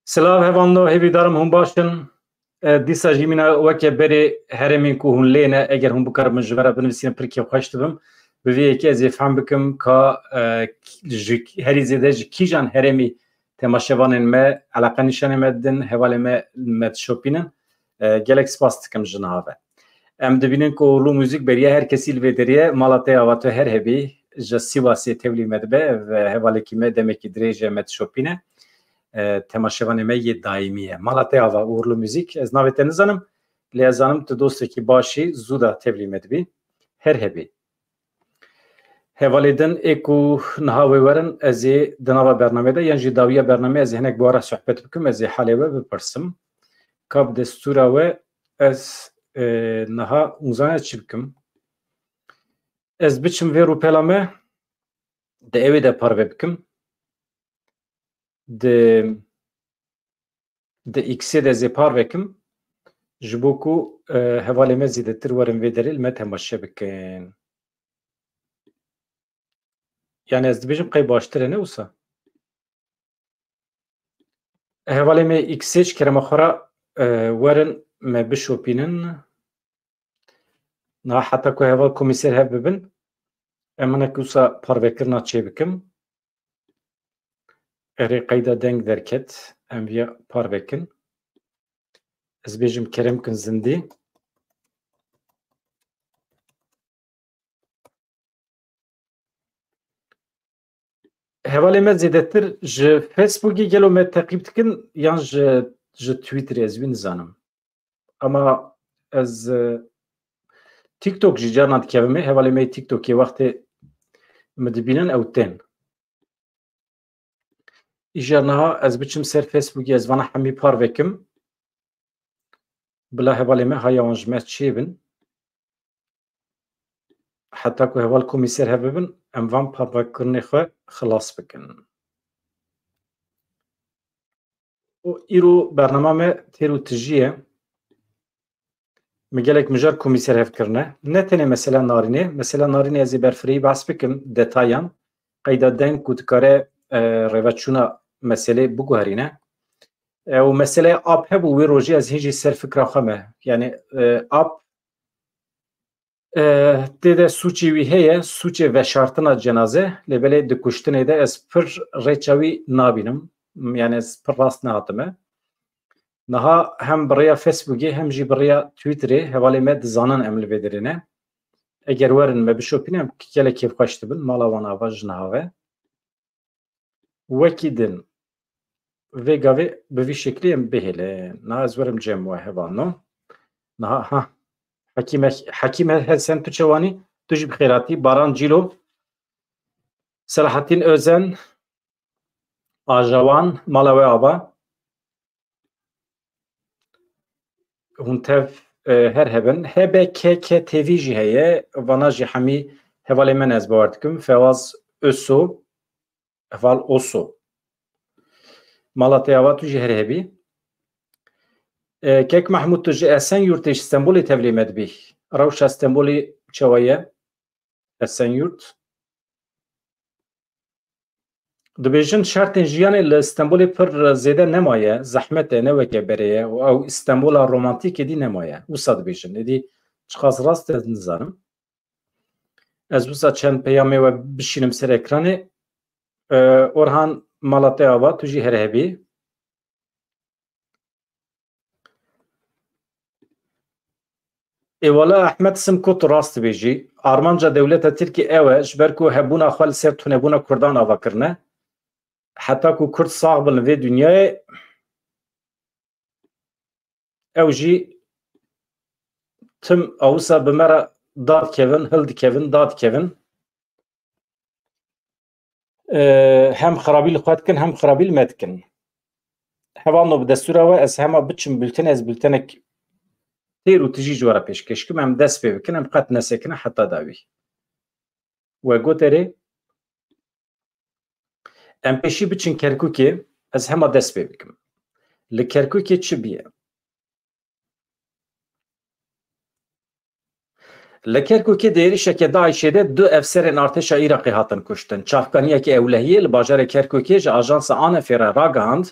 Silav hevando hêvîdarim hûn baş in. Dîsa jî mîna weke berê herêmên ku hûn lê ne eger hûn bikarimin ji we re binivîsînin pirkê xweş dibim. Bi vê yekê ez ê fehm bikim ka ji herî zêde ji kîjan herêmî temaşevanên me eleqa nîşanê me didin, hevalê me dişopînin. Gelek spas dikim ji niha ve. Em dibînin ku lû mûzik beriye her kesî li vê derê mala te ava te her hebî ji Sîwasê tevlî me dibe ve hevalekî me demekî dirêj me dişopîne. Temaşevanê me yê daîmî ye. Mala te ava uğurlu müzik ez navê te nizanim. Lê ez zanim tu dostekî başî zû da tevlî me dibî. Her hebî. Hevalê din ê ku niha wê werin ez ê di nava bernamê de yan jî dawiya bernamê ez ê hinek bi we re sohbet bikim ez ê halê we bipirsim. Ka bi destûra we ez niha ûzanê çi bikim? Ez biçim vê rûpela me di evê de parve bikim. Di X'ê de ez ê parvekim ji bo ku hevalê me zêdetir werin vê derê li me temaşe bikin. Yani ez dibêjim qey baştir e ne wisa? Hevalê me X'ê ji kerema xwe re werin me bişopînin. Niha heta ku heval komîser hev bibin em hinek wisa parvekirina çê bikim. Erê qeyda deng derket em viya parvekin. Ez bêjim kerem kin zindî. Hevalê me zêdetir ji Facebookê gelo me teqîb dikin yan ji Twitterê ez wî nizanim. Ama ez TikTok jî carna dikevimê hevalê me TikTokê wextê me dibînin ew tên. Îjar niha ez biçim ser Facebookê ez vana hemî parvekim. Bila hevalê me haya wan ji me çêbin. Heta ku heval komîser hev bibin em van parvekirinê xwe xilas bikin. Îro bernama me têr û tijî ye. Mi gelek mijar komîser hev kirine. Ne tenê mesela narînê. Mesela narînê ez ê berfirehî behs bikim detayan. Qeyda deng ku dikare rêveçûna meselê biguherîne. û meselê ap hebû wê rojê ez hêjî ser fikra xwe me. Yani ap tê de sûçê wî heye sûçê veşartina cenaze lêbelê di kuştinê de ez pir rêça wî nabînim. Yani ez pir rast nehatime. Niha hem bi rêya Facebookê hem jî bi rêya Twitterê hevalê me dizanin em li vê derê ne. Eger werin me bişopîne em gelek kêfxweş dibin mala wan ava ji niha ve. Wekî din vê gavê bi vî şeklî em bihêlin. Niha ez werim cem we hevano. Niha Hekîm Hesen tu çewanî? Tu jî bi xêratî Baran Cîlo Selahattin Özen Ajawan mala we ava hûn tev her hebin. HBKK TV jî heye vana jî hemî hevalê me ez bawer dikim. Fewaz Öso Heval Oso mala te ava tu jî her hebî. Kek Mahmud tu ji Esenyurtê ji Stenbolê tevlî me dibî. Rewşa Stenbolê çawa ye? Esenyurt. Dibêjin şertên jiyanê li Stenbolê pir zêde nemaye. Zehmet e ne weke berê ye. Ew Stenbola romantîkê dî nemaye. Wisa dibêjin. Êdî çiqas rast ez nizanim. Ez wisa çend peyamê we bişînim ser ekranê. Orhan mala te ava tu jî her hebî. Êwala Ehmed Simkut rast dibêjî. Armanca dewleta Tirkiye ew e ji ber ku hebûna xwe li ser tunebûna Kurdan ava kirine. Heta ku Kurd sax bin li vê dunyayê ew jî tim awisa bi me re dadikevin, hil dikevin, dadikevin. Hem xerabî li xwe dikin hem xerabî li me dikin. Hevano bi destûra we ez hema biçim bültenê ez bültenek têr û tijî ji we re pêşkêş bikim em dest pê bikin em qet nesekine heta dawî. We got erê em pêşî biçin Kerkûkê ez hema dest pê bikim. Li Kerkûkê çi bîye? Li Kerkûkê di êrişeke Daişê de du efserên artêşa Iraqê hatin kuştin. Çavkaniyekî ewlehiyê li bajarê Kerkûkê ji ajansa Anefê re ragihand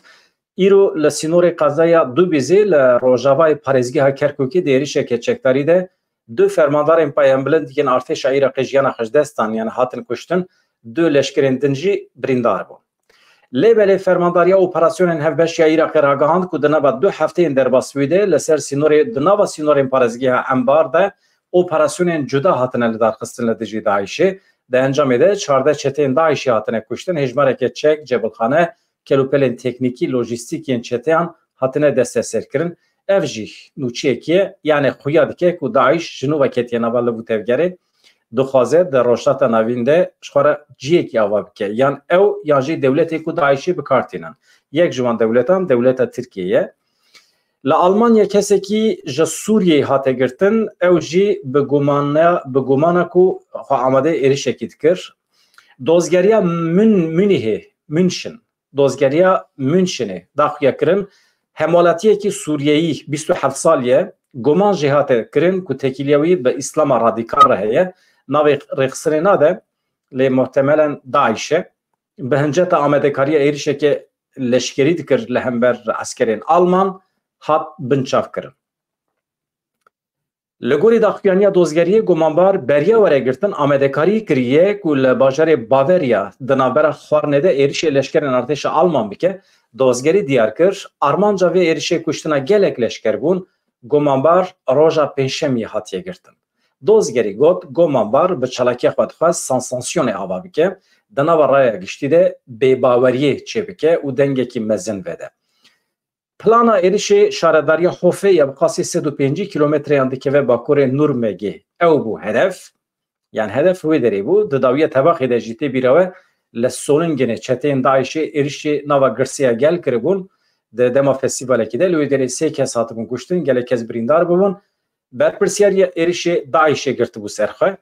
ایرو لسینور قضایا دو بیزی لروجاوای پارێزگەها کەرکووکی دێریشێکە چەکداری de دو فرماندارên payembilind yên artêşa Iraqê jiyana xwejdestan yani hatin kuştin du leşkerên din jî birîndar bûn. Lêbelê fermandariya operasyonên hevbeşiya Iraqê ragihand ku di nava 2 hefteyên derbasbûyî de li ser sînorê di nava sînorên parêzgeha Embar de operasyonên cuda hatine li darxistin li dijî Daişê di encamê de 14 çeteyên Daişî hatine kuştin hejmareke çek cebilxane kelûpelên teknîkî lojîstîkên çeteyan hatine desteserkirin. Ev jî nûçiyekî yani xuya dike ku Daeş ji nû veketiye nava li vû tevgerê dixwaze di rojhata navîn de ji xwe re ciyekî ava bike yan ew yan jî dewletê ku Daişê bikartînin. Yek ji wan dewletan dewleta Tirkiyeyê. Li Almanya kesekî ji Sûriyeyê hate girtin ew jî bi gumana ku xwe amade êrişekî dikir. Dozgeriya Münihê Münşin dozgeriya Münşinê daxuya kirin hemolatiyekî Sûriyeyî 27 salye guman jî hate kirin ku tekîliya wî bi İslama radîkal re heye navê rêxistinê nade lê muhtemelen Daişe bi hinceta amedekariya êrişeke leşkerî dikir li hember askerên Alman hat binçav kirin. Li gorî daxuyaniya dozgeriyê gumanbar beriya were girtin amedekarî kiriye ku li bajarê Bavariya di navbera Xwarnê de êrişê leşkerên artêşa Alman bike dozgerî diyar kir armanca vê êrişê kuştina gelek leşker bûn gumanbar roja pêşemiyê hatiye girtin. Dozgerî got gumanbar bi çalakiya xwe dixwaz sansasyonê ava bike di nava raya giştî de bêbaweriyê çêbike û dengekî mezin vede. Plana êrişê şaredariya Hofê ya bi qasî 105 kilometreyan dikeve bakurê Nurmegê ew bû hedef yani hedef wê derê bû di dawiya tebaxê de jî tê bîra we li Solingê çeteyên Daişê êrişê nava girsiya gel kiribûn di dema festîvalekî de li wê derê 3 kes hatibûn kuştin gelek kes birîndar bibûn berpirsyariya êrişê Daişê girtibû ser xwe.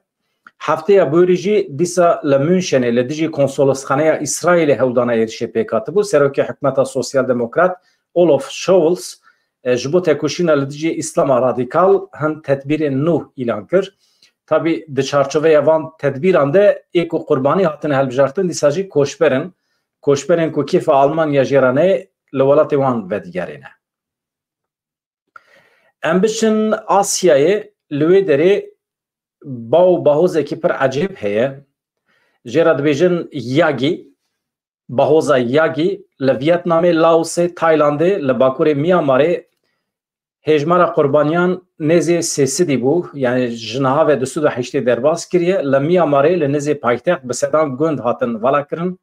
Hefteya borî jî dîsa li Münşenê li dijî konsolosxaneya İsraîlê hewdana êrişê pêk hatibû serokê hikûmeta Sosyal Demokrat Olaf Scholz ji bo tekuşîna li dijî İslama radîkal hin tedbîrên nû îlan kir. Tabii di çarçoveya van tedbîran de ê ku qurbanî hatine helbijartin dîsa jî koçberên ku kêfa Almanya jê re nê li welatê wan vedigerîne. Em biçin Asyayê li wê derê baw bahozekî pir ecêb heye jê re dibêjin Yagî bahoza Yagî li Vietnamê, Laosê, Taylandê li bakurê Myanmarê hejmara qurbaniyan nêzê sêsidî bû yani ji niha ve 28 derbas kiriye li Myanmarê li nêzê paytext bi sedan gund hatin vala kirin.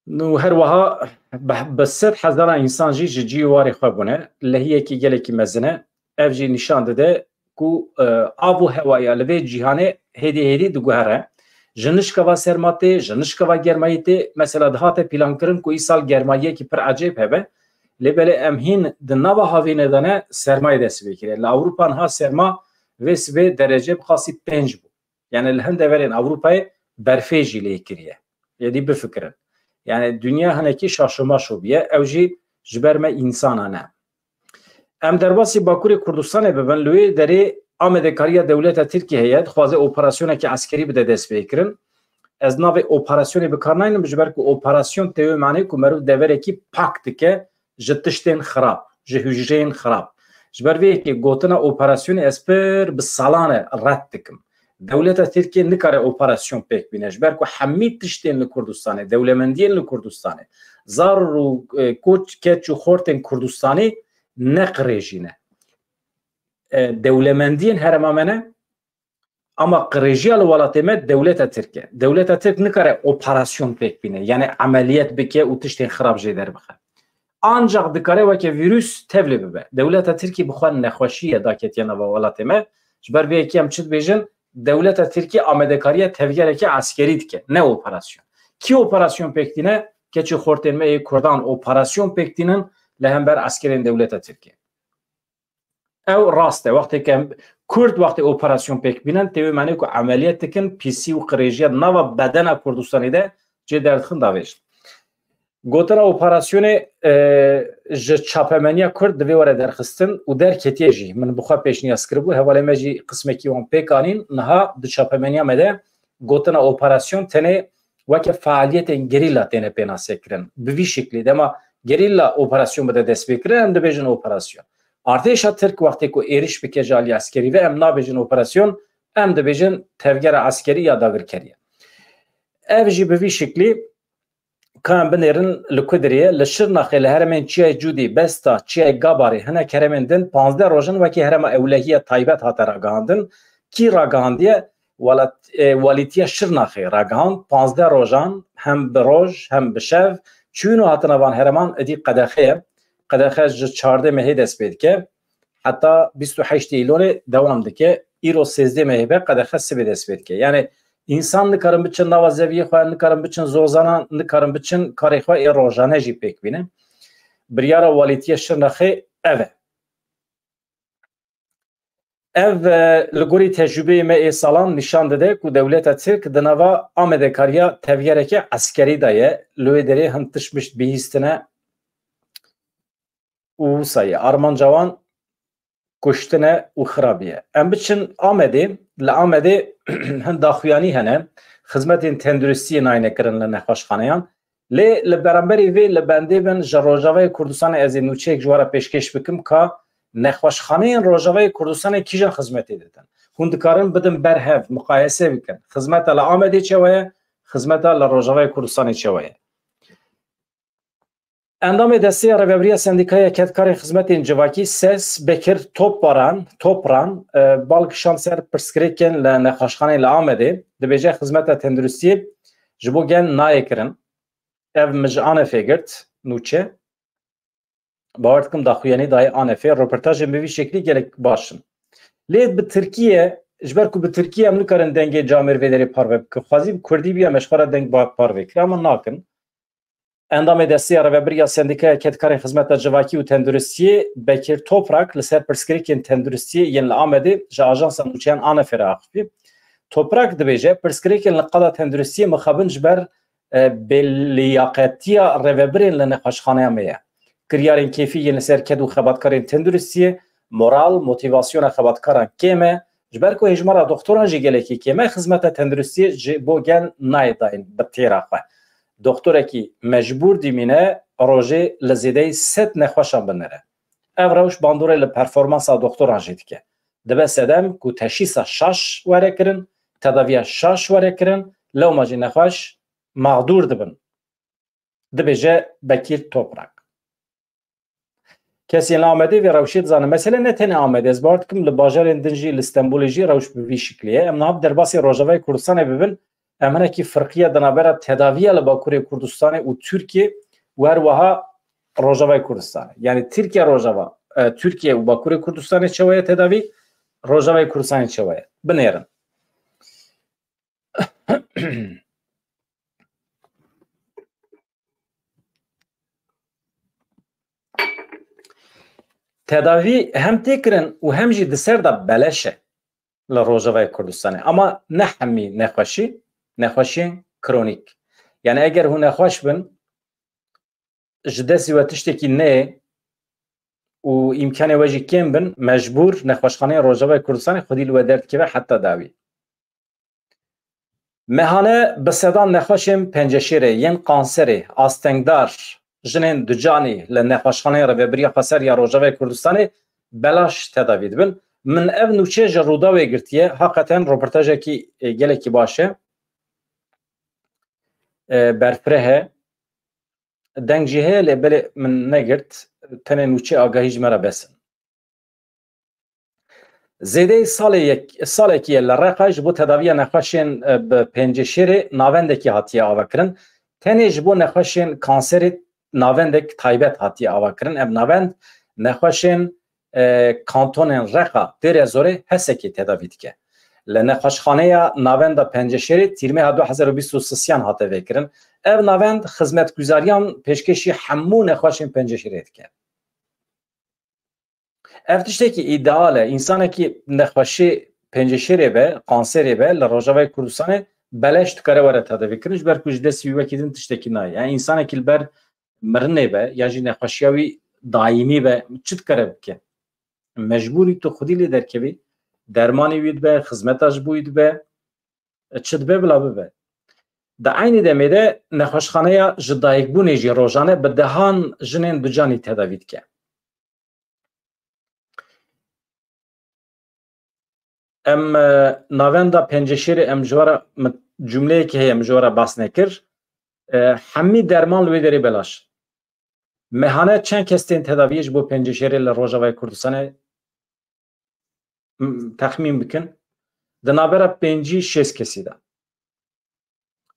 Nû her wiha bi 100 hezara însan jî ji cî warê xwe bûne lehiyekî gelekî mezin e ev jî nîşan dide ku av û hewaya li vê cîhanê hêdî diguhere. Ji nişkeva sermatê ji nişkeva germayî tê mesela dihate plankirin ku îsal germayiyekî pir ecêb hebe lêbelê em hîn di nava havînê de ne sermayê de sibê kiriye. Li Ewropa niha serma vê sibê derece bi qasî 5 bû. Yani li hin deverên Ewropayê berfê jî lê kiriye. Yedî bifikirin. Yani dünya hinekî şaşımaş bûye ew jî ji ber me însanan ne. Em derbasî Bakurê Kurdistanê bibin li wê derê amedekariya dewleta Tirkiyeyê dixwaze operasyonekî eskerî bide dest pê kirin. Ez navê operasyonê bikar nayînim ji ber ku operasyon tê manê ku merûv deverekî pak dike ji tiştên xirab, ji hûjreyên xirab. Ji ber vê yekê gotina operasyonê ez pir bi salan e red dikim. Dewleta Tirkiye nikare operasyon pêk bîne ji ber ku hemî tiştên li Kurdistanê, dewlemendiyên li Kurdistanê, zar û koç keç û xortên Kurdistanê neqirêjîne. Dewlemendiyên herema me ne ama qirêjiya li welatê me dewleta Tirkiye. Dewleta Tirk nikare operasyon pêk bîne yani emeliyet bike û tiştên xirab jê derbixe. Ancak dikare weke vîrus tevlê bibe. Dewleta Tirkiye bi xwe nexweşîye daketiye nava welatê me ji ber vê yekî em çi dibêjin dewleta Tirkiye amedekariya tevgerekî eskerî dike ne operasyon. Kî operasyon pêk dîne keçî xortên me ê Kurdan operasyon pêk dînin li hember askerên dewleta Tirkiye. Ew rast e wextê em Kurd wextê operasyon pêk bînin tê wê manê ku emeliyet dikin pîsî û qirêjiya nava bedena Kurdistanê de cê derdixin davêjin. Gotina operasyonê ji çapemeniya Kurd divê were derxistin û derketiye jî min bi xwe pêşniyaz kiribû hevalê me jî qismekî wan pêk anîn niha di çapemeniya me de gotina operasyon tenê وەکە فعالیتên gerîla têne pênasekirin bi vî şeklî dema gerîla operasyon bide dest pêkirin em dibêjin operasyon. Artêşa Tirk wextê ku êriş bike ji alî askerî ve em nabêjin operasyon em dibêjin tevgera askerî ya dagirkeriye. Ev jî bi vî şeklî kan binêrin li Kudiriye li Şirnaxê li heremên Çiyayê Cûdî besta Çiyayê Gabarê hinek heremên din 15 rojan wekî herema ewlehiya taybet hate ragihandin kî ragihandiye walîtiya Şirnaxê ragihand 15 rojan hem bi roj hem bi şev çûn û hatina van hereman idî Qedexeye Qedexe ji 14 mehê dest pê dike heta 28 îlolê dewam dike îro 13 mehê ve Qedexe sibê dest pê dike yani İnsan nikarin biçin nava zeviyê xwe nikarin biçin zozana nikarin biçin karê xwe ê rojane jî pêk bînin. Biryara walîtiya Şirnaxê ev e. Ev li gorî tecrübeyê me ê salan nîşan dide ku dewleta Tirk di nava amedekariya tevgerekê eskerî de ye li wê derê hin tişt bihîstine û wisa armanca wan kuştine û xirabiye. Em biçin Amedê li Amedê hin daxuyanî hene xizmetên tenduristiyê nayîne kirin li nexweşxaneyan lê li beramberî vê li bendê bin ji Rojavayê Kurdistanê ez ê nûçeyek ji wara pêşkeş bikim ka nexweşxaneyên Rojavayê Kurdistanê kîjan xizmetê didin. Hûn dikarin bidin berhev muqayese bikin. Xizmeta li Amedê çawa ye, xizmeta li Rojavayê Kurdistanê çawa ye. Endamê desteya Rêveberiya Sendîkaya Ketkarên Xizmetên Civakî Ses Bekir Topran balkişan ser pirsgirêkên li nexweşxaneyê li Amedê dibêje xizmeta tenduristiyê ji bo gen nayê kirin. Ev min ji Anefê girt nûçe. Bawer dikim daxuyanî dayê Anefê röportajên bi vî şeklî gelek baş in. Lê bi Tirkiye ji ber ku bi Tirkiye em nikarin dengê camêr vê derê parve bikin. Xwazî bi Kurdî biya meşxwara deng parve kir ama nakin. Endamê desteya Rêveberiya Sendîkaya Ketkarên Xizmeta Civakî û Tenduristiyê Bekir Toprak li ser pirsgirêkên tenduristiyê yên li Amedê ji ajansa nûçeyan Anefê re axivî. Toprak dibêje pirsgirêkên li qada tenduristiyê mixabin ji ber bêliyaqetiya rêveberên li nexweşxaneya me ye. Kiryarên kêfî yên li ser ked û xebatkarên tenduristiyê moral, motivasyona xebatkaran kêm e ji ber ku hejmara doktoran jî gelekî kêm e xizmeta tenduristiyê ji bo gen nayê dayîn bi têra xwe. Doktorekî mecbûr dîmîne rojê li zêdeyî 100 nexweşan binire. Ev rewş bandorê li performansa doktoran jî dike. Dibe sedem ku teşîsa şaş were kirin, tedaviya şaş were kirin, lewma jî nexweş mağdur dibin. Dibêje Bekir Toprak. Kesên li Amedê vê rewşê dizanin. Mesele ne tenê Amedê ez bar dikim li bajarên din jî li Stenbolê jî rewş bi vî şeklî ye. Em niha derbasê Rojavayê Kurdistanê bibin em hinekî firqiya di navbera tedaviya li Bakurê Kurdistanê û Tirkiye û her wiha Rojavayê Kurdistanê. Yani Tirkiye Rojava, Tirkiye û Bakurê Kurdistanê çawa ye tedavî, Rojavayê Kurdistanê çawa ye. Binêrin. Tedavî hem tê kirin û hem jî di ser da beleş e li Rojavayê Kurdistanê. Ama ne hemî nexweşî, nexweşiyên kronîk. Yani eger hûn nexweş bin ji destî we tiştekî neyê û îmkanê we jî kêm bin mecbûr nexweşxaneyên Rojavayê Kurdistanê xwedî li we derdikeve heta dawî. Mehane bi sedan nexweşên penceşêrê yên kanserê, astengdar, jinên ducanî li nexweşxaneyên Rêveberiya Xweser ya Rojavayê Kurdistanê belaş tedavî dibin. Min ev nûçe ji Rûdawê girtiye heqeten röportajekî gelekî baş e. Berfireh e. Deng jî heye lê belê min negirt tenê nûçe agahî ji me re besin. Zêdeyî salekî ye li Reqa ji bo tedaviya nexweşên bi penceşêrê navendekî hatiye avekirin. Tenê ji bo nexweşên kanserê navendek taybet hatiye avekirin. Ev navend nexweşên kantonên Reqa Dêrê Zorê hesekî tedavî dike. Li nexweşxaneya navenda penceşêrê tîrmeya 2023 hate vêkirin. Ev navend xizmetguzariyan pêşkêşî hemû nexweşên penceşêrê dike. Ev tiştekî îdeal e. İnsanekî nexweşî penceşêrê be, kanserê be li Rojavayê Kurdistanê beleş dikare were tedavî kirin ji ber ku ji destî wekî din tiştekî nayê. Yani însanekî li ber mirinê be ya jî nexweşiya wî daîmî be çi dikare bike? Mecbûrî tu xwedî lê derkevî, dermanê wî dibe, xizmeta ji bo wî dibe, çi dibe bila bibe. da aynı demede nexweşxaneya ji dayîkbûnê jî rojane bi dehan jinên bi canî tedavî dike. Em navenda penceşêrê em ji wara cümleyekî heye min ji wara bas nekir. Hemî derman li wê derê belaş. Mehane çend kes tên tedaviyê ji bo penceşêrê li Rojavayê Kurdistanê texmîn bikin. Di navbera pêncî şêst kesî de.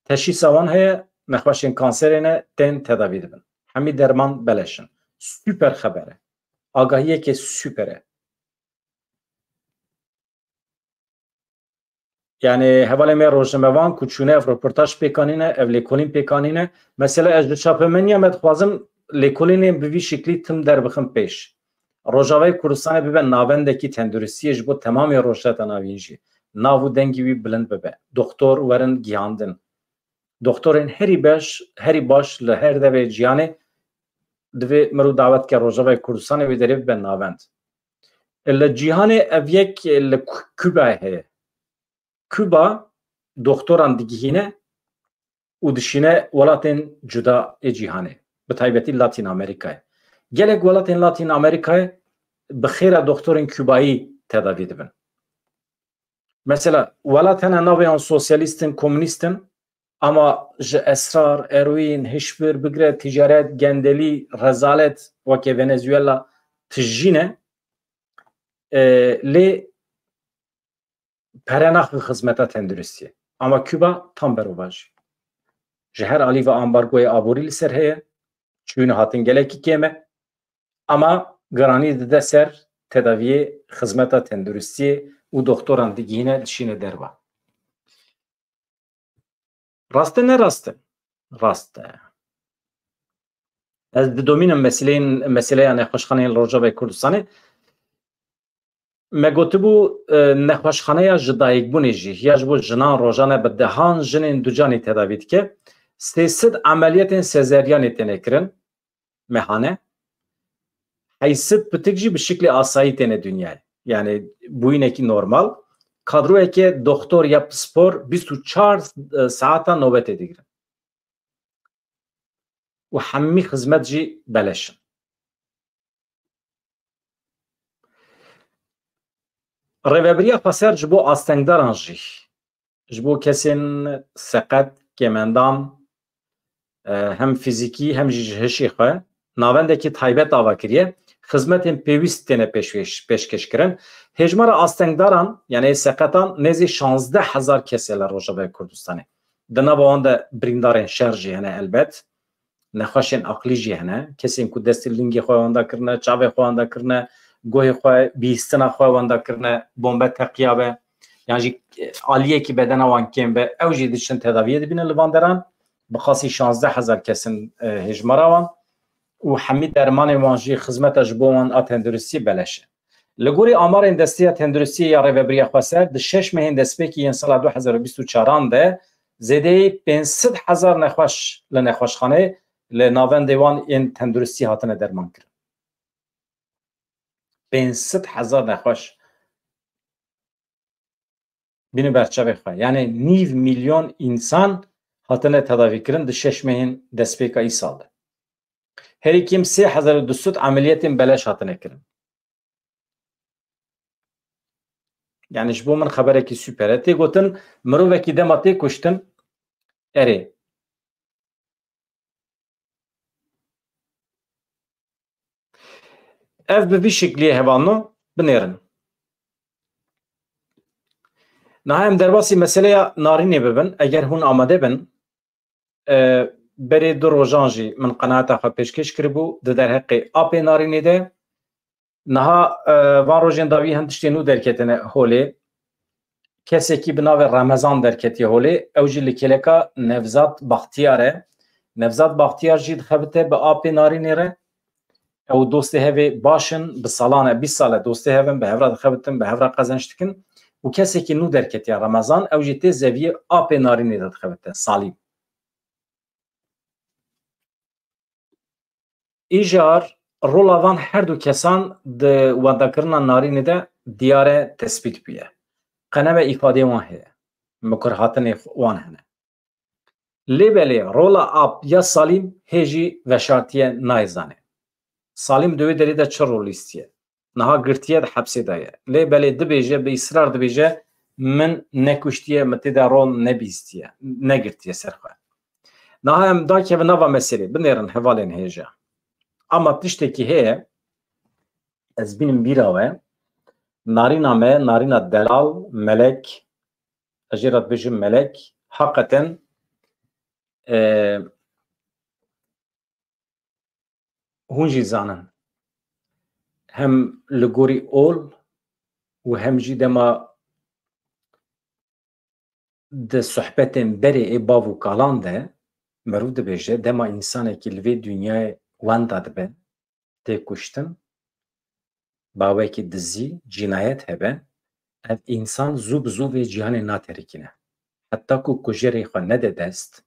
Teşhîsa wan heye nexweşên kanserê ne tên tedavî dibin. Hemî derman beleşin. Süper xeber e. Agahiyekê süper e. Yani hevalê me rojnamevan ku çûne ev reportaj pêkanîne, ev lêkolîn pêkanîne. Mesela ez di çapemeniya me dixwazim lêkolînên bi vî şeklî tim derbixin pêş. Rojavayê Kurdistanê bibe navendekî tenduristiyê ji bo temamê rojheta navîn jî. Nav û dengî wî bilind bibe. Doktor werin gihandin. Doktorên herî baş li her devê ciyanê divê mirov dawet ke Rojavayê Kurdistanê wê derê bibe navend. Li cîhanê ev yek li Kübayê heye. Küba doktoran digihîne û dişîne welatên cuda ê cîhanê. Bi taybetî Latin Amerikayê. Gelek welatên Latin Amerikayê bi xêra doktorên Kübayî tedavî dibin. Mesela welat hene navê sosyalîstin, komünîstin ama ji esrar, eroîn, hişbir, bigre, ticaret, gendelî, rezalet weke Venezuela tijîne lê perenax bi xizmeta tenduristiyê. Ama Küba tam berova jî. Ji her alî ve ambargoya aborî li ser heye, çûyîne hatin gelekî kêm e, ama giranî dide ser tedaviyê xizmeta tenduristiyê û doktoran digihîne dişîne derva. Rast e ne rast e? Rast e. Ez didomînim meseleya nexweşxaneyên Rojavayê Kurdistanê. Me gotibû nexweşxaneya ji dayîkbûnê jî ya ji bo jinan rojane bi dehan jinên ducanî tedavî dike. 300 ameliyatên sezeryanê têne kirin mehane. 800 pitik jî bi şeklê asayî têne dünyayê. Yani bûyînekî normal. Kadroyeke doktor ya spor 24 saata nobetê digirin. û hemî xizmet jî beleşin. Rêveberiya xweser ji bo astengdaran jî, ji bo kesên seqet, kemendan, hem fîzîkî hem jî ji hişê xwe navendekî taybet ava kiriye, xizmetên pêwîst têne pêşkêş kirin. Hejmara astengdaran yani seqetan nêzî 16,000 kes e li Rojavayê Kurdistanê. Di nava wan de birîndarên şer jî hene elbet, nexweşên aqlî jî hene, kesên ku destê lingê xwe wan da kirine, çavê xwe wan da kirine, gohê xwe bîstina xwe wan da kirine, bombe teqiya be, yan jî aliyekî bedena wan kêm be, ew jî diçin tedaviyê dibîne li van deran, bi xasî 16,000 kesin hejmara wan û hemî dermanên wan jî xizmeta ji bo wan a tenduristî beleş e. Li gorî amarên destiya tenduristiyê ya Rêveberiya Xweser di 6 mehên destpêkî yên sala 2024 de zêdeyî 500,000 nexweş li nexweşxanê li navendê wan yên tenduristî hatine derman kirin. 500,000 nexweş. Bînin berçavê xwe. Yani 9 milyon insan hatine tedavî kirin di 6 mehên destpêka îsal de. Herî kêm 3200 ameliyatên beleş hatine kirin. Yani ji bo min xeberekî süper e. Tê gotin mirovekî dema tê kuştin erê. Ev bi vî şekliyê hevano binêrin. Niha em derbasî meseleya narînê bibin, eger hûn amade bin, berê 2 rojan jî min qenaeta xwe pêşkêş kiribû di derheqê apê narînê de. Niha van rojên dawî hin tiştên nû derketine holê. Kesekî bi navê Remezan derketiye holê, ew jî li kêleka Nevzat Baxtiyar e. Nevzat Baxtiyar jî dixebite bi apê narînê re. Ew dostê hevê başin bi salan e, 20 sal e dostê hevin, bi hevra dixebitin, bi hevra qezenç dikin. û kesekî nû derketiya Remezan, ew jî tê zeviyê apê narînê de dixebite, salîm. Îjar rola van her du kesan di wendakirina narînê de diyar e tespît bûye. Qeneme îfadê wan heye. Mikor hatinê wan hene. لبلی رولا آب یا سالیم هجی وشارتیه نایزانه سالیم دوی داری ده چه رولیستیه نها گرتیه ده حبسی دایه لبلی دبیجه به اصرار دبیجه من نکشتیه متیده رول نبیستیه نگرتیه سرخواه نها هم دا که نوا مسئله بنیرن حوالین هجه اما تشتکی هیه از بینم بیراوه نارینا me نارینا دلال ملک اجرات بجم ملک حقیقتا هون جی زانن هم لگوری اول و هم جی دما ده صحبت بری ای باو کالان ده مرود بجه دما انسانه که لوی دنیای وان داد به ده کشتن باوی که دزی جنایت هبه ev insan zû bi zû vê cîhanê naterikîne. Heta ku kujerê xwe nede dest,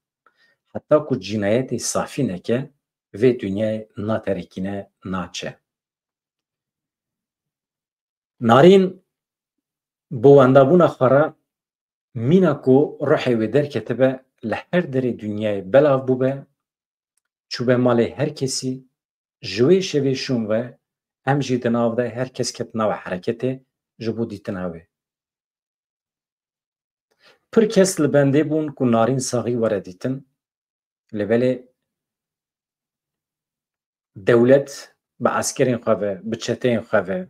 heta ku cinayetê safî neke, vê dunyayê naterikîne naçe. Narîn bi wendabûna xwe re mîna ku ruhê wê derketibe li her derê dunyayê belav bûbe, çûbe malê her kesî, ji wê şevê şûn ve em jî di nav de her kes ket nava hereketê ji bo dîtina wê. Pir kes li bendê bûn ku narîn saxî were dîtin, li belê dewlet bi eskerên xwe ve, bi çeteyên xwe ve,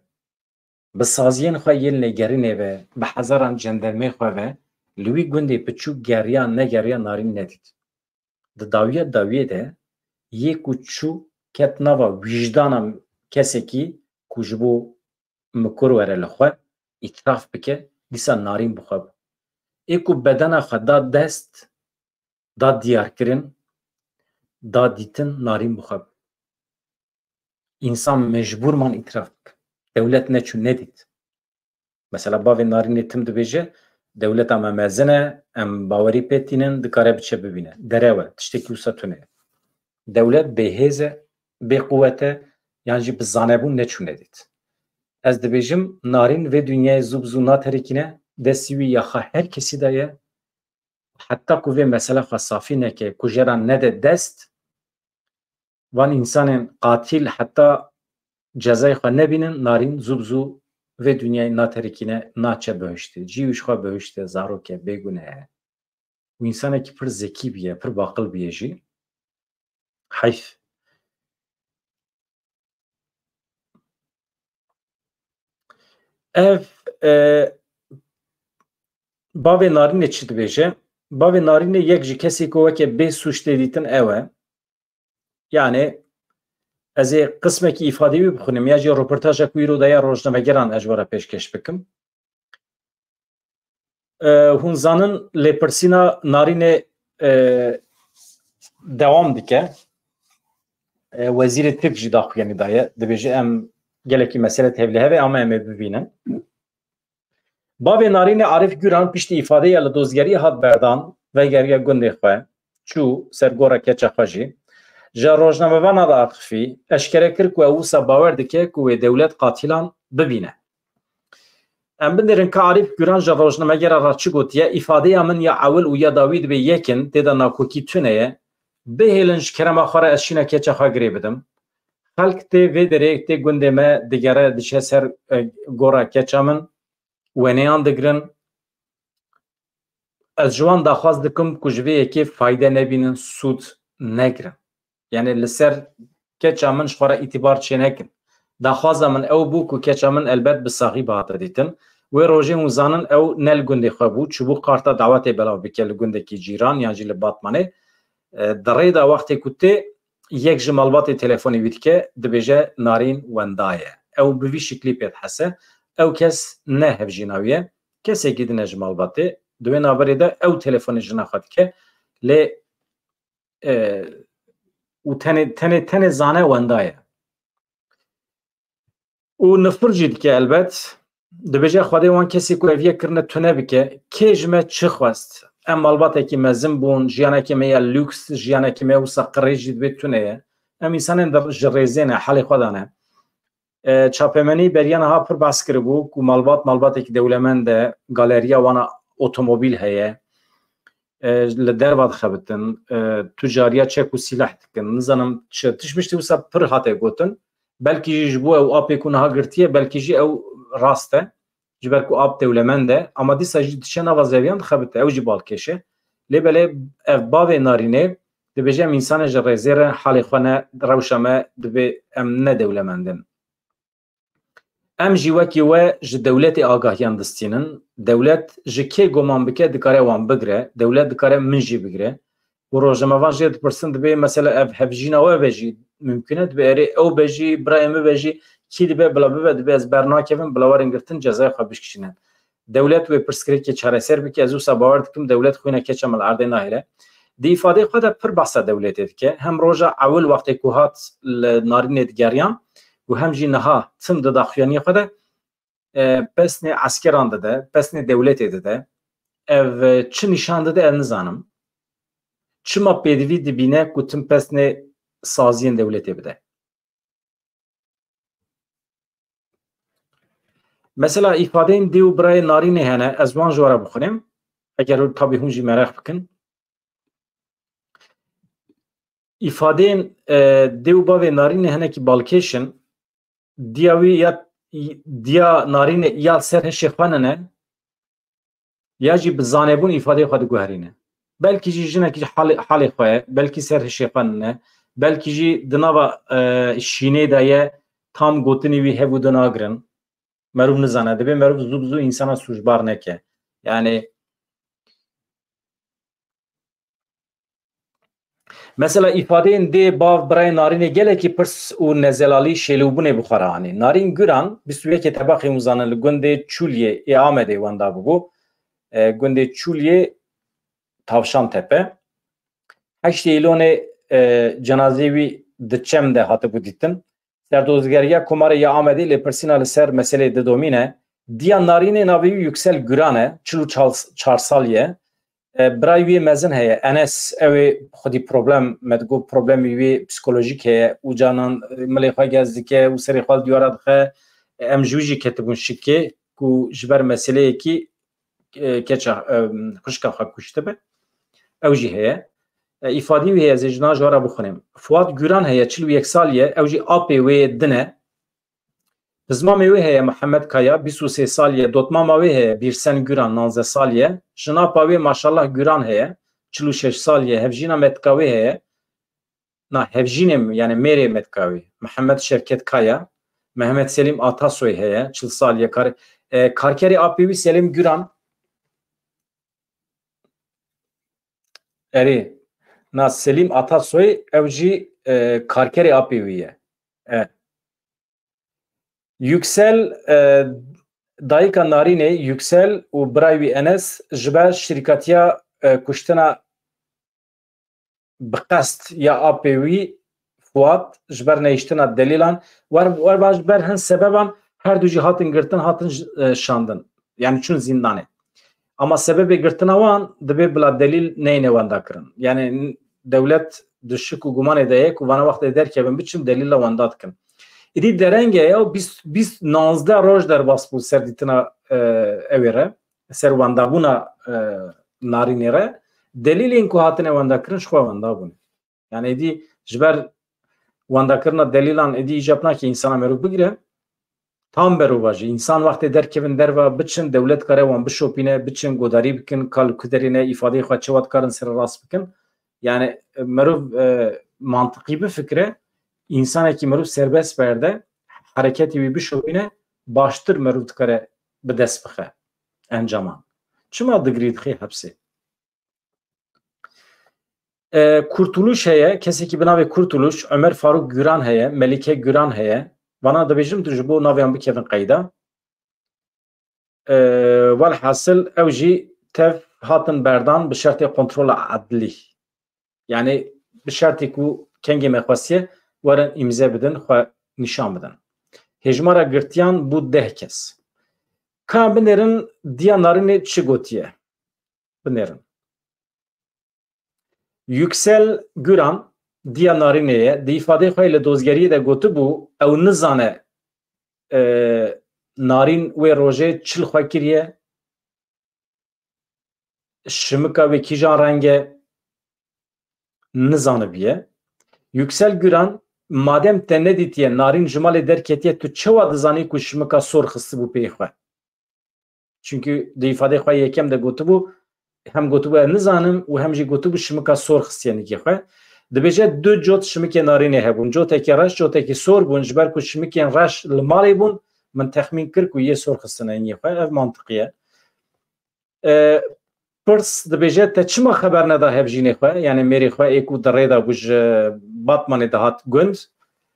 bi saziyên xwe yên lêgerînê ve, bi hezaran cendermê xwe ve, li wî gundê piçûk geriya negeriya narîn nedît. Di dawiya dawiyê de yê ku çû ket nava wîjdana kesekî ku ji bo mikur were li xwe îtiraf bike, dîsa narîn bixwe bû. Ê ku bedena xwe da dest, da diyarkirin, da dîtin narîn bixwe bû. İnsan mecbûrman îtiraf bike. Dewlet neçû nedît. Mesela bavê narînê tim dibêje, dewleta me mezin e, em bawerî pê tînin, dikare biçe bibîne. Dere we, tiştekî wisa tune. Dewlet bêhêz e, bêquwet e, yan jî bi zanebûn neçû nedît. Ez dibêjim narîn vê dunyayê zû bi zû naterikîne, destî wî ya xwe her kesî de ye, heta ku vê mesele xwe safî neke, kujeran nede dest, van însanên qatil heta cezayê xwe nebînin, narîn zû bi zû vê dunyayê naterikîne naçe bihiştê. Cî wî xwe bihişte zarok e, bêgune ye. û însanekî pir zekî bîye, pir baqil bîye jî. Heyf. Ev bavê narînê çi dibêje? Bavê narînê yek ji kesê ku weke bê sûç tê dîtin ew e. Yani ez ê qismekî îfadê wî bixwînim ya jî rûportaja ku îro daya rojnamegeran ez ji we re pêşkeş bikim. Hûn zanin lêpirsîna narînê dewam dike. Wezîrê Tirk jî daxuyanî daye. Dibêje em gelekî mesele tevlî heve ama em ê bibînin. Bavê narînê Arif Güran piştî îfadeya li dozgeriyê hat berdan vegeriya gundê xwe çû ser gora keça xwe jî ji rojnamevana da Aqifî eşkere kir ku ew wisa bawer dike ku wê dewlet qatilan bibîne. Em binêrin ka Arif Güran ji rojnamegera ra çi gotiye îfadeya min ya ewil û ya dawî dibe yekin têda nakokî tune ye bihêlin ji kerema xwe re ez şîna keça xwe girê bidim. Xelk tê vê derê tê gundê me digere diçe ser gora keça min weneyan digirin. Ez ji wan daxwaz dikim ku ji vê yekê fayde nebînin, sûd negirin. Yani li ser keça min ji xwe re îtîbar çê nekin. Daxwaza min ew bû ku keça min elbet bi saxî bihate dîtin. Wê rojê hûn zanin ew ne li gundê xwe bû, çûbû qarta dawetê belav bike li gundekî cîran yan jî li Batmanê. Di rê da wextê ku tê yek ji malbatê telefonê wî dike dibêje narîn wenda ye. Ew bi vî şiklî pê dihese. Ew kes ne hevjîna wî ye. Kesekî dine ji malbatê. Di wê naberê de ew telefonê jina xwe dike. Lê û tenê zane wenda ye. û nifir jî dike elbet. Dibêje Xwedê wan kesê ku ev yek kirine tune bike. Kê ji me çi xwest? Em malbatekî mezin bûn, jiyanekê me ya lûks, jiyanekê me wisa qirêj jî divê tune ye. Em însanên ji rêzê ne, helê xwe de ne. Çapemenî beriya niha pir behs kiribû ku malbatekî dewlemend e, galeriya wana otomobîl heye. لدروا دخبتن تجاریا چک و سلاح دکن نزانم تشمشتی وسا پر هاته گوتن بلکی جبو او آب یکون ها گرتیه بلکی جی او راسته جبر کو آب دولمنده اما دیسا جی تشنا وزویان دخبته او جی بالکشه لبله اف باو نارینه دبجم انسان جرزیر حال خونه روشمه دب ام ندولمندن ام جی وکی و ج دولت آگاهیان دستینن دولت جکی گمان بکه دکاره وان بگره دولت دکاره منجی بگره و روزموان جد پرسند به مثلا اف هفجینا و بجی ممکنه به او بجی برایم بجی کی دبه بلا به از برناکفن بلاورن گرتن جزای خابش کشینن دولت و پرسکری که چاره سر بکی از او سباورد کم دولت خوینه که چمل عرض نهره دی ifade خود پر بحث دولت که هم روزا اول وقتی که هات نارین دیگریان و هم جی نها تم داخلیانی خود پس نه عسکران داده پس نه دولت داده اف چه نشان داده ال نزانم چه ما پیدوی دبینه کتم پس نه سازین دولت بده مثلا ifade این دیو برای نارین هنه از وان جواره بخونیم اگر تابی هونجی مراخ بکن ifade دیو باوی نارین هنه کی بالکشن دیاوی یا دیا نارین یا سر شخوانه یا جی بزانبون ifade خود گوهرینه بلکی جی جنه کی حال خواه بلکی سر شخوانه بلکی جی دناوا شینه دایه tam gotini vi hevu danagrın merov nizane dibe merov zubzu insana suçbar neke yani mesela ifadeyin de bav bray narine gele ki pers u nezelali şelubune bukharani narin güran bisuye ke tabaqi muzanı günde çulye iamede wanda bu günde çulye tavşan tepe haşte ilone cenazevi dçemde hatı bu ditin serdozgeriya kumare iamede le personal ser mesele de domine diya narine navi yüksel gürane çulu çarsalye برای مزن هست انس اوی خودی پروبلم مدگو پروبلمی وی پسیکولوژیک هست و جانان ملیخواه گزدی که و سری خوال دیوارد خه ام جویجی کتبون شکه که جبر مسئله کی کچه خوشکا خواه کشته به او جی هست ifade وی از جنا جوارا بخونیم فواد گران هست 41 سالیه او جی آپی وی دنه Zmamê wê heye Mihemed Kaya 23 saliye dotmama wê heye Birsen Güran 19 saliye jinapa wê maşallah Güran heye 46 saliye hevjîna metka wê heye na hevjînê yani mêrê metka wê Mihemed Şevket Kaya Mehmet Selim Atasoy heye 40 saliye karkerê apê wî Selim Güran erê na Selim Atasoy ew jî karkerê apê wî ye Yüksel dayıka narine Yüksel u Brayvi Enes jber şirketiya kuştuna bqast ya apevi Fuat jber neyiştina delilan var baş ber hen sebeban her duji hatın girtin hatın şandın yani çün zindane ama sebebi girtina wan dibe bila delil neyne wanda kirin yani devlet düşük u guman edeye ku vana vaqt eder ki ben biçim delille wanda dikin İdi derenge ya biz nazda roj der basbu serditina evere servanda buna narinere delilin ku hatine vanda kirin şwa vanda bun yani idi jber vanda kirna delilan idi japna ki insana meru bigire tam beru vaji insan vakti der kevin derva biçin devlet kare wan bişopine biçin godari bikin kal kuderine ifade xwa çavat karın ser ras bikin yani meru mantıklı bir fikre İnsan ki meruf serbest berde hareketi bir şopine baştır meruf kare bir dest bxe encaman. Çima digrid xi hepsi. Kurtuluş heye kesi ki bina Kurtuluş Ömer Faruk Güran heye Melike Güran heye bana da bejim tecrübe naviyan bir kevin qayda. Vel hasıl evji tev hatın berdan bir şartı kontrol adli. Yani bir şartı ku kenge mekhvasiye ورن امضا بدن خو نشان بدن هجمارا گرتیان بو 10 کس کا بنرن دیانارین چی گوتیه بنرن yüksel Güran دیانارینه دی ifade خو له دوزګری د گوت بو او نزانه نارین و روزه چل خو کریه şimika ve kijan renge nizanıbiye. Yüksel Güran madem te neditiye narin jimale derketiye tu çeva dizani ku şimika sor xıstı bu peyxwe. Çünkü de ifade xwe yekem de gotu bu hem gotu bu nizanım u hem jî gotu bu şimika sor xıstiye xwe. Dibêje du cot şimikê narînê hebûn. Cotekî reş, cotekî sor bûn ji ber ku şimikên reş li malê bûn min texmîn kir ku yê sor xistine yên xwe. Ev mantiqî ye. Pirs dibêje te çima xeber neda hevjînê xwe yani mêrê xwe ê ku di rê de bû ji Batmanê de hat gund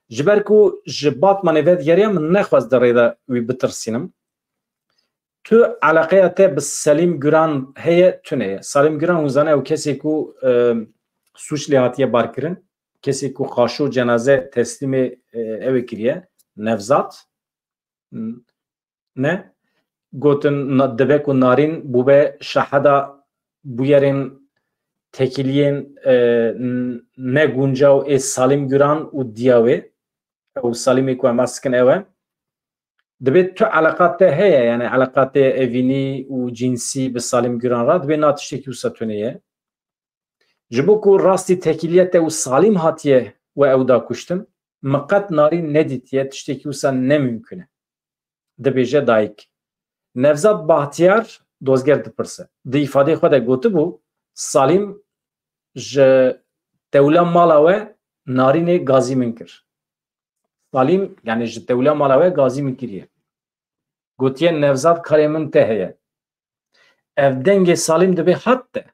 ji ber ku ji Batmanê ve digeriya min nexwest di rê de wî bitirsînim. Tu alaqeya te bi Selîm Güran heye tune ye. Selîm Güran hûzane ew kesê ku suç lê hatiye barkirin. Kesê ku xaşo cenaze teslîmê ew kiriye. Nevzat ne? Gotin dibe ku narîn bûbe şaheda bûyerên tekiliyên ne guncaw ê Selîm Güran û diya wê ew Selîmê ku em askin ew e dibe tu alaqat te heye yani alaqat te evînî û cinsî bi Selîm Güran ra dibe na tiştekî wisa tune ye. Ji bo ku rastî tekiliye te û Selîm hatiye we ew da kuştin me qet narîn nedîtiye tiştekî wisa nemimkün e. Dibêje dayîk. Nevzat Bahtiyar dozger dipirse. Di ifadê xwe de gotibû Selîm ji tewla mala we narînê gazî min kir. Selîm yani ji tewla mala we gazî min kiriye. Gotiye Nevzat karê min te heye. Ev dengê Selîm dibe hat te.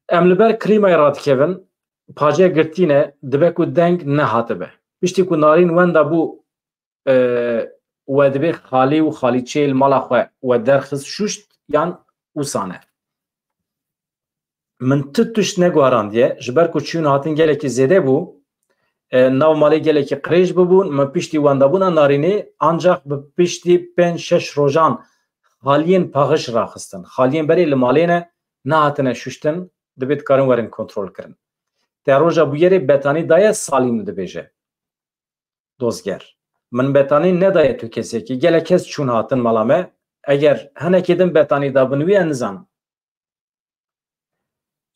Em li ber krîmayê radikevin paciya girtîne dibe ku deng nehatibe. Piştî ku narîn wenda bû we dibe xalî û xalîçeyê li mala xwe we derxist şuşt yan wisa ne. Min ti tişt neguharandiye ji ber ku çûn hatin gelekî zêde bû nav malê gelekî qirêj bibûn min piştî wendabûna narînê ancak bi piştî 5-6 rojan xaliyên paxiş raxistin. Xaliyên berê li malê ne nehatine şuştin dibe dikarin werin kontrol kirin. Te roja bûyerê betanî daye Selîm dibêje. Dozger. Min betanî nedaye tu kesekî gelek kes çûn hatin mala me eger hinekê din betanî da binivî nizanim.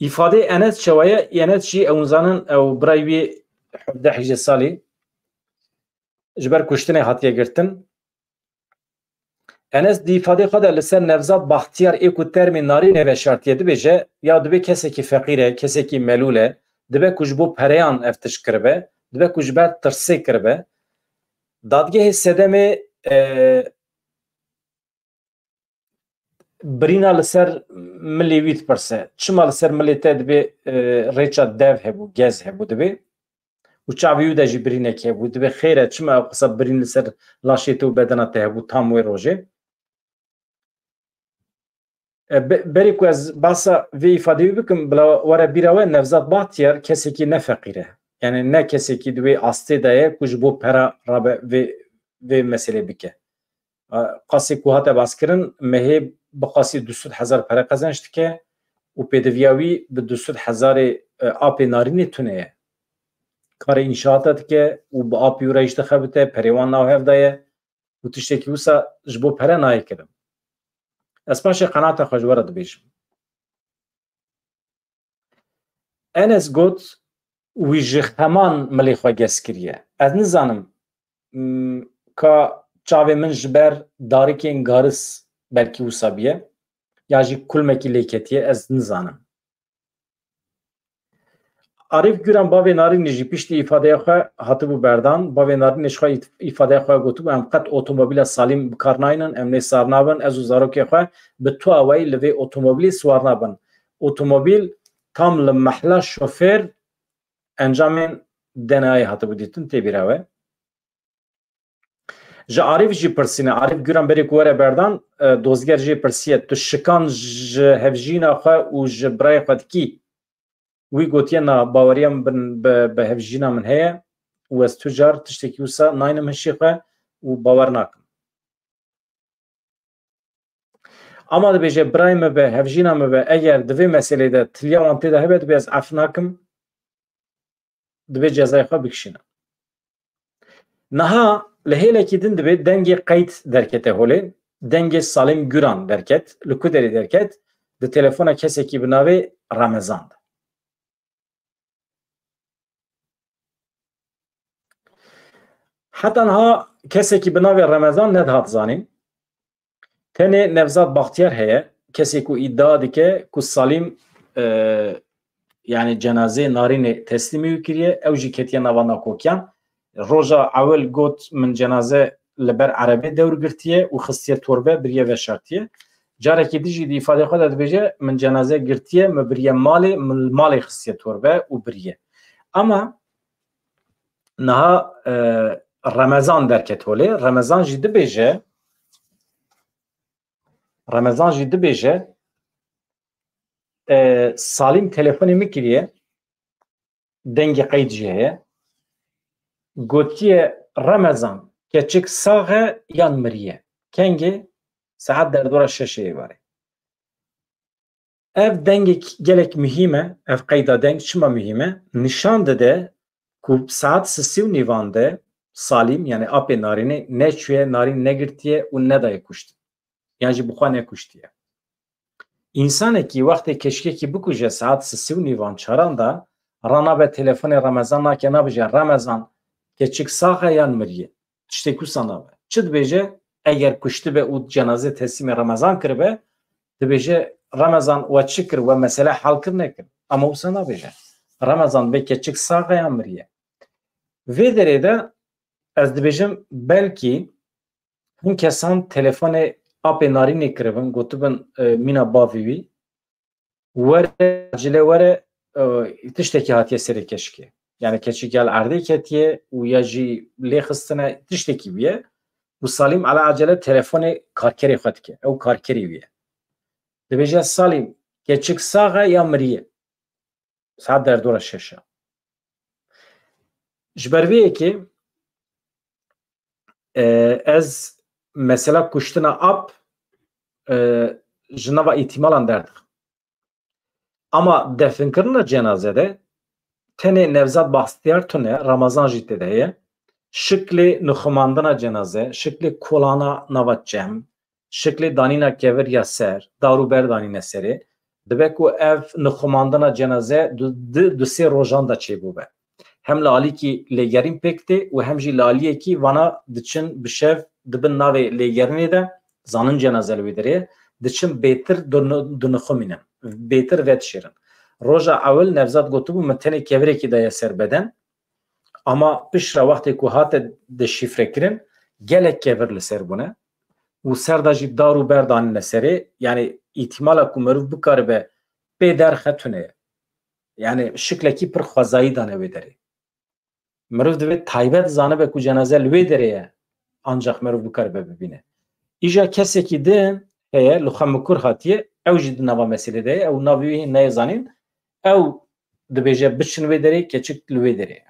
İfade Enes çawaye Enes jî ew zanin ew birayê wî 17 salî ji ber kuştinê hatiye girtin. Enes di ifade xwe de li ser Nevzat Bahtiyar ê ku termê narînê ve şartiye dibêje ya dibe kesekî feqîr e kesekî melûl e dibe ku ji bo pereyan ev tiş kiribe dibe ku ji ber tirsê kiribe. Dadgehê sedemê birîna li ser milê wî dipirse çima li ser milê te dibe rêça dev hebû gez hebû dibe û çavê wî de jî birînek hebû dibe xêr e çima ew qisa birîn li ser laşê te û bedena te hebû tam wê rojê. Berê ku ez basa vê ifadeyê bikim bila were bîra we Nevzat Bahtiyar kesekî ne feqîr e. Yani ne kesekî di wê astê de ye ku ji bo pera rabe vê meselê bike. Qasê ku hate baskirin mehê bi qasî 200,000 pere qezenç dike û pêdiviya wî bi 200,000 apê narînê tune ye. Karê înşaata dike û bi apî û re jî dixebite perê wan nav hev de ye û tiştekî wisa ji bo pere nayê kirin. Ez paşê qenaata xwe ji we re dibêjim. Enes got wî ji xeman milê xwe gez kiriye. Ez nizanim ka çavê min ji ber darikên garis belkî wisa biye ya jî kulmekî lêketiye ez nizanim. Arif Güran bavê narînê jî piştî îfadeya xwe hatibû berdan. Bavê narînê ji xwe îfadeya xwe gotibû em qet otomobîla Selîm bikar nayînin em nê sar nabin ez û zarokê xwe bi tu awayî li vê otomobîlê swar nabin. Otomobîl tam li mehla şofêr encamên DNAyê hatibû dîtin tê bîra we. Ji Arif jî pirsîne Arif Güran berê ku were berdan dozger jê pirsiye tu şikan ji hevjîna xwe û ji birayê xwe dikî wî gotiye na baweriya min bi hevjîna min heye û ez tu car tiştekî wisa nayînim hişê xwe û bawer nakim. Ama dibêje birayê me be hevjîna me be eger di vê meselê de tiliya wan tê de hebe dibe ez ef nakim dibe cezayê xwe bikişînim. Niha li hêlekî din dibe dengê qeyd derkete holê dengê Salîm Güran derket, li ku derê derket, di telefona kesekî bi navê Remezan. Heta niha kesekî bi navê Remezan nedihat zanîn. Tenê Nevzat Baxtiyar heye, kesê ku îdia dike ku Salîm yani cenazê narînê teslîmî wî kiriye, ew jî ketiye nava nakokiyan. Roja ewil got min cenaze li ber erebê dewr girtiye û xistiye torbe biriye veşartiye. Carekî dijî di îfade xwe de dibêje min cenaze girtiye me biriye malê, min malê xistiye torbe û biriye. Ama niha Remezan derket holê, Remezan jî dibêje Salîm telefonê min kiriye, dengê qeyd jî heye, gotiye Remezan keçik sax e yan miriye. Kengê saet derdora şeşeyê warê. Ev dengek gelek mühim e, ev qeyda deng çima mühim e? Nişan dide ku saet sisî û nîvan de Salîm yani apê narînê neçûye narîn negirtiye û nedaye kuştin. Yani jî bi xwe nekuştiye. İnsanekî wextê keşkekî bikuje saet sisî û nîvan çaran da ranabe telefonê Remezan nake nabije Remezan keçik sax e yan miriye. Tiştê ku nabe. Çi dibêje eger kuştibe û cenazê teslîmê Remezan kiribe dibêje Remezan we çi kir we mesele hel kir nekir. Ama wisa nabêje. Remezan vê keçik sax e yan miriye. Vê derê de ez dibêjim belkî hin kesan telefonê apê narînê kiribin gotibin mîna bavê wî were acile were tiştekî hatiye serê keşkê. Yani keçik gel erdê ketiye û ya jî lê xistine tiştekî bûye û Salîm ala acele telefonê karkerê xwe dike. Ew karkerî wî ye. Dibêje Salîm keçik sax e ya miriye. Saet derdora şeş e. Ji ber vê yekê ez mesela kuştina ap ji nava îtîmalan derdikim. Ama definkirina cenazede tenê Nevzat Baxtiyar tune Ramazan jî tê de heye. Şiklê nixumandina cenaze, şiklê kolana nava cem, şiklê danîna kevir ya ser, darûber danîne serê, dibe ku ev nixumandina cenaze du sê rojan da çêbûbe. Hem li alîkî lêgerîn pêk tê û hem jî li aliyekî vana diçin bi şev dibin navê lêgerinê de zanin cenaze li wê derê diçin bêtir dinixumînin, bêtir vedişêrin. Roja ewil Nevzat gotibû min tenê kevirekî daye ser beden ama pişra wextê ku hate dişîfrekirin gelek kevir li ser bûne û ser da jî dar û ber danîne serê yani îtîmala ku mirov bikaribe bê derxe tune ye. Yani şiklekî pir xwezayî dane wê derê. Mirov divê taybet zanibe ku cenaze li wê derê ye ancak mirov bikaribe bibîne. İja kesekî din heye li xwe mikur hatiye ew jî di nava meselê de ye ew navê wî neye zanîn ew dibêje biçin wê derê keçik li wê derê ye.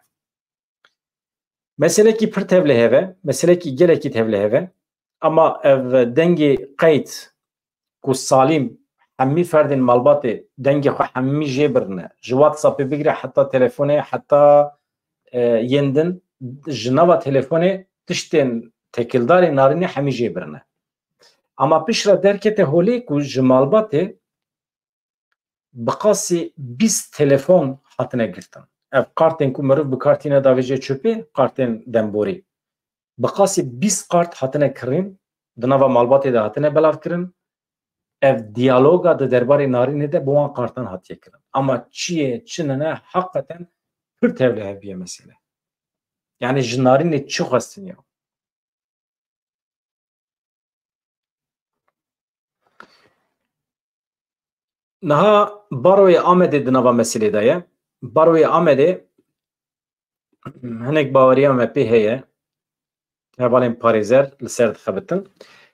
Meselekî pir tevlî heve, meselekî gelekî tevlî heve ama ev dengê qeyd ku Salîm hemî ferdên malbatê dengê xwe hemî jê birine ji WhatsAppê bigire heta telefonê heta yên din ji nava telefonê tiştên tekildarê narînê hemî jê birine. Ama pişra derkete holê ku ji malbatê bi qasî 20 telefon hatine girtin. Ev kartên ku mirov bi kartîne davêje çöpê, kartên demborî. Bi qasî 20 kart hatine kirin, di nava malbatê de hatine belav kirin. Ev diyaloga di derbarê narînê de bi wan kartan hatiye kirin. Ama çiye, çinine hakikaten pir tevlî heviye mesele. Yani ji narînê çi xwestin ya? Niha baroyê Amedê di nava meselê de ye. Baroyê Amedê hinek baweriya me pê heye. Hevalên parêzer li ser dixebitin.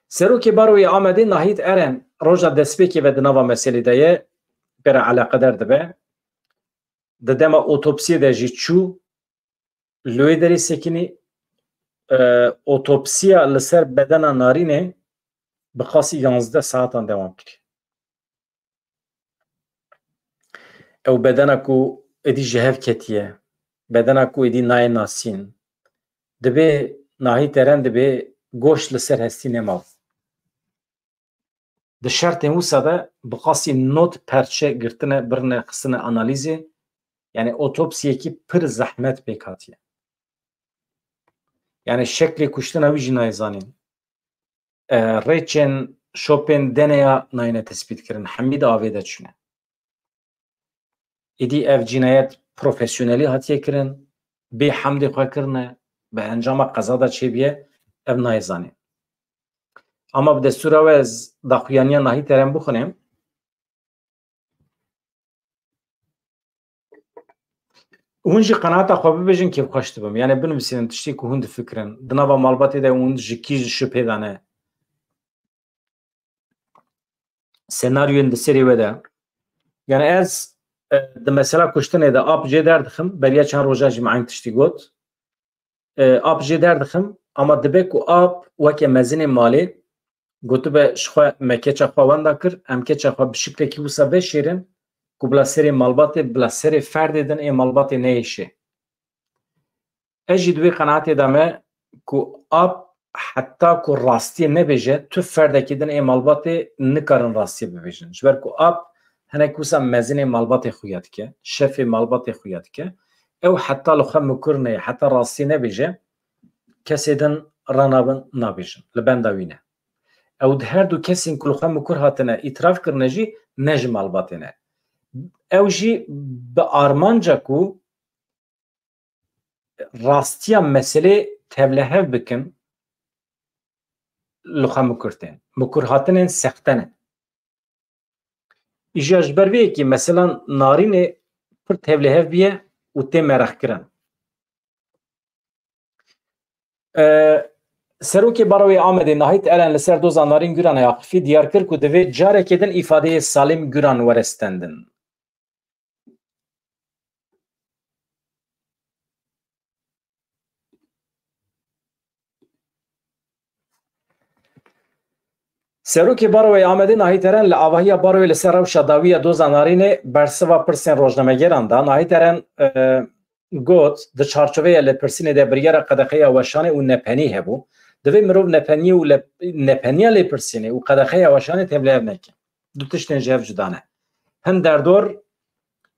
Serokê baroyê Amedê Nahîd Eren roja destpêkê ve di nava meselê de ye pere eleqedar dibe. Di dema otopsiyê de jî çû li wê derê sekinî otopsiya li ser bedena narînê bi qasî 11 saetan dewam kiriye. Ew bedena ku êdî ji hev ketiye, bedena ku êdî nayê nasîn, dibê Nahîd Eren dibê goşt li ser hestî nemav. د شرط وسا ده بقاسی نوت پرچه گرتنه برنه خصنه انالیزی yani otopsiye ki pır zahmet bekatiye. Yani şekli kuştuna vi jinayê zanîn. Rêçên şopên deneya nayîne tespît kirin. Hemî de avê de çûne. Êdî ev cinayet profesyonelî hatiye kirin. Bê hemdê xwe kirine. Bi encama qeza da çêbiye ev nayê zanîn. Ama bi destûra we ez daxuyaniya nahî terem bixwînim. Hûn jî qenaeta xwe bibêjin kêf xweş dibim. Yani binivîsînin tiştê ku hûn difikirin. Di nava malbatê de hûn ji kî ji şüphê de ne. Senaryoyên di serê we de. Yani ez di mesela kuştinê de ap jê derdixim. Beriya çend roja jî me eyn tiştî got. Ap jê derdixim ama dibe ku ap weke mezinê malê gotibe ji xwe me keça xwe wenda kir. Em keça xwe bi şiklekî wisa veşêrin. Ku bila serê malbatê bila serê ferdê din ê malbatê neyêşe. Ez jî divê qenaetê de me ku ap heta ku rastiyê nebêje tu ferdekî din ê malbatê nikarin rastiyê bibêjin. Ji ber ku ap hinek wisa mezinê malbatê xuya dike, şefê malbatê xuya dike. Ew heta li xwe mikûr neye, heta rastî nebêje, kesê din ranabin nabêjin. Li benda wî ne. Ew di her du kesên ku li xwe mikûr hatine îtiraf kirine jî ne ji malbatê ne. Ew jî bi armanca ku rastiya meselê tevlehev bikin li xwe mikûr tên. Mikûr hatinên sexte ne. Îja ji ber vê yekî mesela narînê pir tevlehev biye û tê merexkirin. Serokê Baroya Amedê nahît Eren li ser doza narîn Güran Yaqifî diyar kir ku divê carekê din îfadeyê Salîm Güran were stendin. Serokê Baroya Amedê nahît Eren li avahiya Baroyê li ser rewşa dawiya doza narînê bersiva pirsên rojnamegeran da nahît Eren got di çarçoveya lêpirsînê de biryara qedexeya weşanê û nepenî hebû. Divê mirov nepenî û nepeniya lêpirsînê û qedexeya weşanê tevlihev neke. Du tiştên ji hev cuda ne. Hin derdor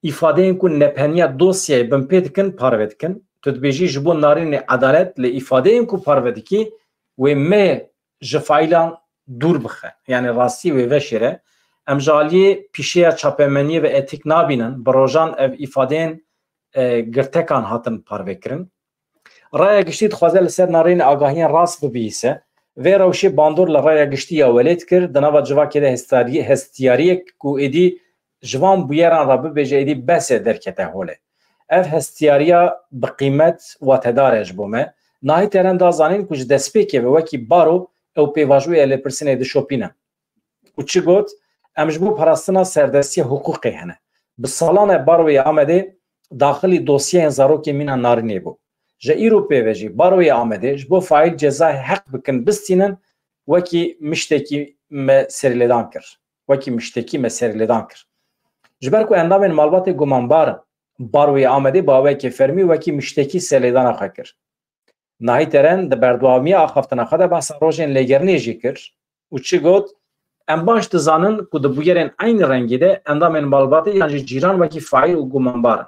îfadeyên ku nepeniya dosyayê bin pê dikin parve dikin. Tu dibêjî ji bo narînê edalet li îfadeyên ku parve dikî wê me ji faylan dûr bixe. Yani rastî wê veşêre. Em ji aliyê pîşeya çapemeniyê ve etik nabînin bi rojan ev îfadeyên girtekan hatin parvekirin. Raya giştî dixwaze li ser narînê agahiyên rast bibîse vê rewşê bandor li raya giştî ya welêt kir di nava civakê de hestiyariyek ku êdî ji van bûyeran re bibêje êdî besê derkete holê. Ev hestiyariya bi qîmet watedar e ji bo me. Nahît Eren da zanîn ku ji destpêkê ve wekî baro ew pêvajoya lêpirsînê dişopîne. Û çi got? Em ji bo parastina serdestiya hukûqê hene. Bi salan e Baroya Amedê daxilî dosyayên zarokê mîna narînê bû. Ji îro pêve jî Baroya Amedê ji bo faîl cezayê heq bikin bistînin wekî miştekî me serêlêdan kir. Wekî miştekî me serêlêdan kir. Ji ber ku endamên malbatê gumanbar Baroya Amedê bawekê fermî wekî miştekî serêlêdana xwe kir. Nahît Eren di berdewamiya axaftina xwe de behsa rojên lêgernî jî kir û çi got? Em baş dizanin ku di bûyerên aynî rengî de endamên malbatê yan jî cîran wekî faîl û gumanbar in.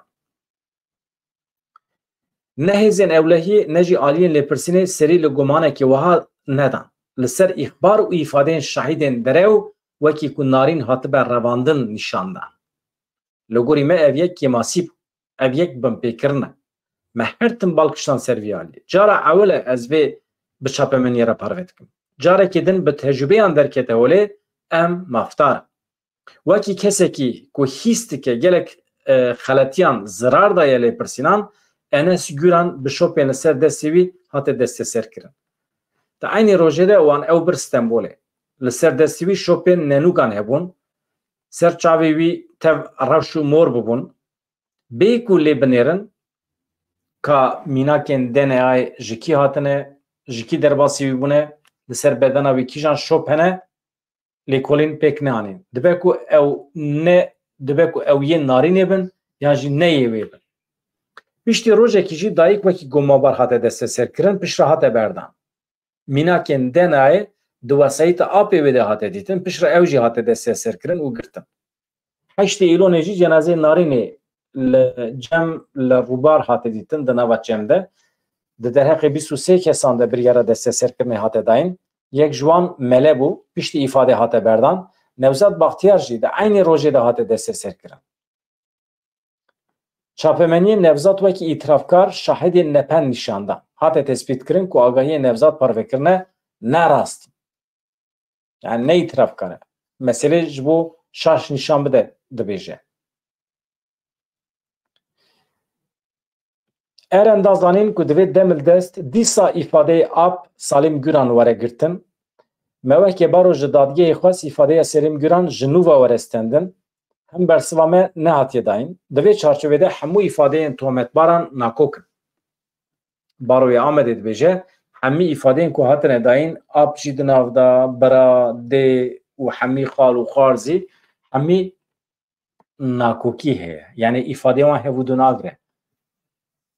Ne hêzên ewlehiyê ne jî aliyên lêpirsînê serî li gumanekî wiha nedan. Li ser îxbar û îfadeyên şahîdên derew wekî ku narîn hatibe revandin nîşan dan. Li gorî me ev yek kêmasî bû. Ev yek binpêkirin e. Me her tim balkiştan ser vî aliyê. Cara ewil e ez vê bi çapemeniyê re parve dikim. Carekê din bi tecrübeyan derkete holê em maftar in. Wekî kesekî ku hîs dike gelek xeletiyan zirar daye lêpirsînan Enes Güran bi şopên li ser destê wî hate desteserkirin. Di aynî rojê de wan ew bir Stenbolê. Li ser destê wî şopên nenûkan hebûn. Ser çavê wî tev rewş û mor bibûn. Bê ku lê binêrin ka mînakên DNAyê ji kî hatine, ji kî derbasî wî bûne, li ser bedena wî kîjan şop hene, lêkolîn pêk neanîn. Dibe ku ew yên narînê bin yan jî neyê wê bin. Piştî rojekî jî dayîk wekî gomabar hate desteserkirin piştre hate berdan. Mînakên DNAyê di wesayîta apê wê de hate dîtin piştre ew jî hate desteserkirin û girtin. Heştê îlonê jî cenazeyê Narînê li cem li Rûbar hate dîtin di nava cem de. Di derheqê 23 kesan de biryara desteserkirinê hate dayîn. Yek ji wan mele bû, piştî îfade hate berdan. Nevzat Baxtiyar jî di aynê rojê de hate desteserkirin. Çapemeniyê Nevzat wekî îtirafkar şahidên nepen nîşanda. Hate tespît kirin ku agahiyê Nevzat parvekirine ne rast. Yani ne îtirafkar e. Meselê ji bo şaş nîşan bide dibêje. Eren da zanîn ku divê demil dest dîsa îfadeyê ap Salîm Güran were girtin. Me wekî baro ji dadgehê xwest îfadeya Selîm Güran ji nû ve werestendin. Hem bersiva me nehatiye dayîn. Di vê çarçovê de hemû îfadeyên tohmetbaran nakokin. Baroya Amedê dibêje hemî îfadeyên ku hatine dayîn ap jî di nav da, bira, dê û hemî xal û xwar zî hemî nakokî heye. Yani îfadeyê wan hevûdû nagire.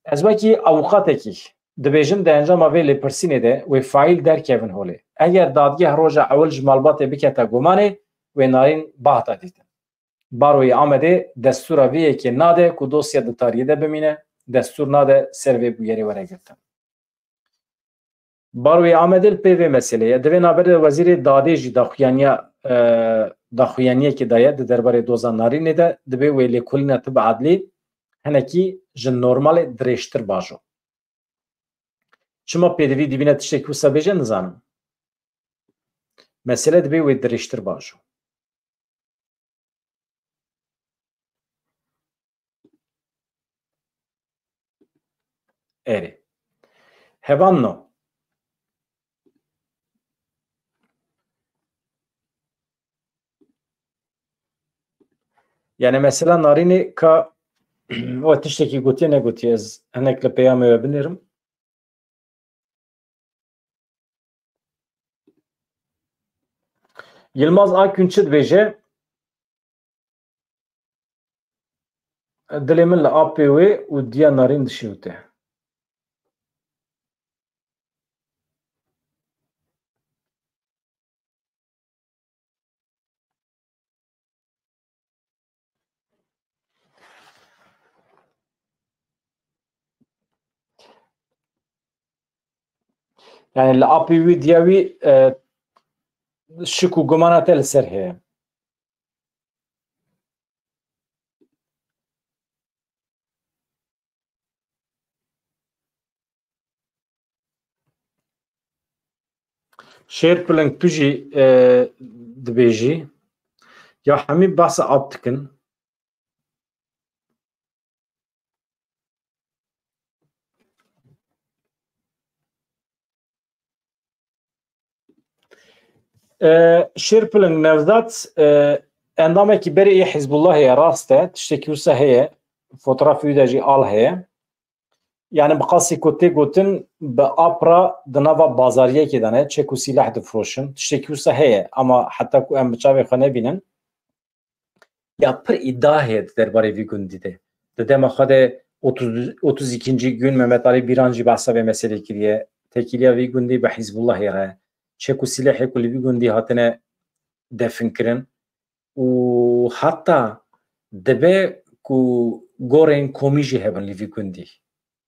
Ez wekî awuqatekî dibêjim di encama vê lêpirsînê de wê faîl derkevin holê. Eger dadgeh roja ewil ji malbatê bikete gumanê wê Narîn bahta dîtin. Baroya Amedê destûra vê yekê nade ku dosya di tariyê de bimîne, destûr nade ser vê bûyerê were girtin. Baroya Amedê li pê vê meseleyê divê navberê wezîrê dadê jî daxuyaniyekê daye di derbarê doza Narînê de dibe wê lêkolîna tib adlî hinekî ji normalê dirêjtir bajo. Çima pêdivî dibîne tiştekî wisa bêje nizanim. Mesele dibe wê dirêjtir bajo. Erê. Hevan no. Yani mesela Narînê ka o tiştekî gotiye negotiye ez hinek li peyamê we binêrim. Yılmaz Akgün çi dibêje? Dilê min li apê wê û diya Narîn dişewite. Yani li apê wî diya wî şik û gumana te li ser heye. Şêrpiling tu jî dibêjî ya hemî behsa ap dikin. Şêrpiling Nevzat endamekî berê yê Hizbullahê rast e, tiştekî wisa heye, fotoğrafê wî de jî al heye. Yani bi qasî ku tê gotin bi apra di nava bazariyekê de ne çek û sîlah difiroşin, tiştekî wisa heye ama heta ku em bi çavê xwe nebînin. Ya pir îdia heye di derbarê vî gundî de. Di dema xwe de 32. gün Mehmet Ali Bîran jî behsa vê meselê kiriye. Tekîliya vî gundî bi Hizbullahê re. Çek û silahê ku li vî gundî hatine definkirin û heta dibe ku gorên komî jî hebin li vî gundî.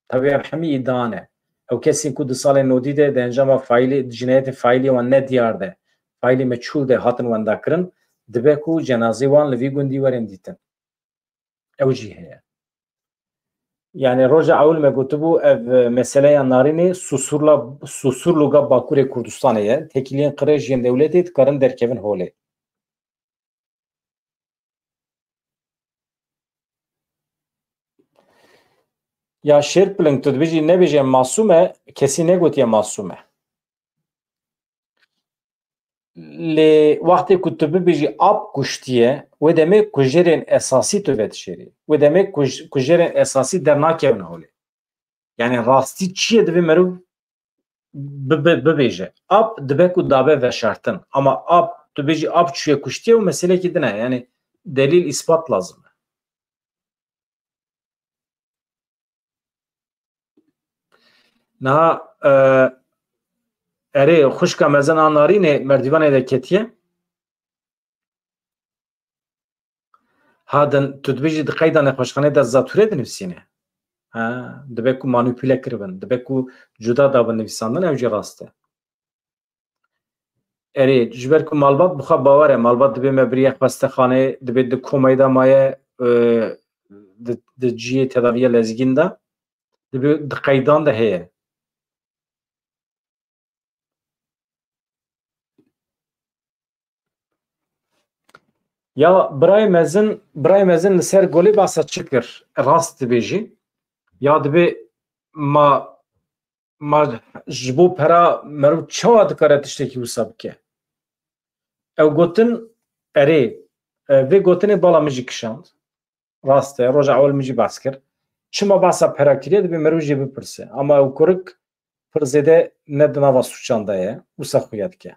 Tabii ev hemî îdia ne. Ew kesên ku di salên nodî de di encama faîlê cinayetê faîlê wan ne diyar de, faîlê meçhûl de hatin wendakirin, dibe ku cenazê wan li vî gundî werin dîtin. Ew jî heye. Yani roja ewil me gotibû ev meseleya Narînê Susurluga Bakurê Kurdistanê ye. Tekîliyên qirêj yên dewletê dikarin derkevin holê. Ya Şêrpiling tu dibêjî nebêje masûm e, kesî negotiye masûm e. Lê wextê ku tu bibêjî ap kuştiye, wê demek ku jêrên esasî tu vedişêrî. Wê demek ku jêrên esasî dernakevin holê. Yani rastî çi ye divê merov bibêje. Ap dibe ku dabe veşartin. Ama ap tu bêjî ap çûye kuştiye û meselekî din e. Yani delîl îspat lazım e. Niha ارê xuşka mezin a narînê merdivanê de ketiye hadin tu dibêjî di qeyda nexweşxanê de zatûrê dinivîsîne ha dibe ku manîpüle kiribin dibe ku cuda dabin nivîsandin ew jî rast e erê ji ber ku malbat bixwe bawer e malbat dibe me biriye xwestexanê dibe di komeyê de maye di ciyê tedaviya lezgîn de dibe di qeydan de heye ya birayê mezin li ser golê behsa çi kir rast dibêjî ya dibe ma ji bo pera merû çawa dikare tiştekî wisa bike ew gotin erê vê gotinê bala min jî kişand rast e roja ewel min jî behs kir çima behsa pera kiriye dibe merû jî bipirse ama ew kurik pir zêde ne di nava sûçan de ye wisa xuya dike